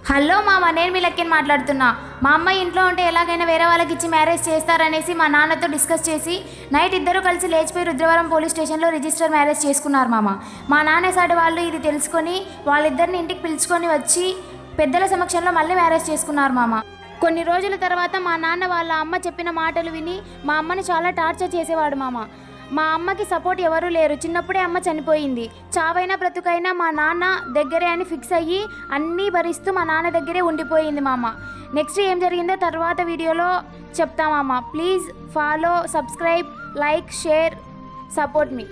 Hello మామ, నేను మీ లక్కని మాట్లాడుతున్నా. మా అమ్మ ఇంట్లో ఉంటే ఎలాగైనా వేరే వాళ్ళకి ఇచ్చి మ్యారేజ్ చేస్తారనేసి మా నాన్నతో డిస్కస్ చేసి నైట్ ఇద్దరు కలిసి లేచిపోయి రుద్రవరం పోలీస్ స్టేషన్లో రిజిస్టర్ మ్యారేజ్ చేసుకున్నారు మామ. మా నాన్న సాటి వాళ్ళు ఇది తెలుసుకొని వాళ్ళిద్దరిని ఇంటికి పిలుచుకొని వచ్చి పెద్దల సమక్షంలో మళ్ళీ మ్యారేజ్ చేసుకున్నారు మామ. కొన్ని రోజుల తర్వాత మా నాన్న వాళ్ళ అమ్మ చెప్పిన మాటలు విని మా అమ్మని చాలా టార్చర్ చేసేవాడు మామ. మా అమ్మకి సపోర్ట్ ఎవరూ లేరు. చిన్నప్పుడే అమ్మ చనిపోయింది. చావైనా బ్రతుకైనా మా నాన్న దగ్గరే అని ఫిక్స్ అయ్యి అన్నీ భరిస్తూ మా నాన్న దగ్గరే ఉండిపోయింది మామ. నెక్స్ట్ ఏం జరిగిందో తర్వాత వీడియోలో చెప్తామమ్మ. Please follow, subscribe, like, share, support me.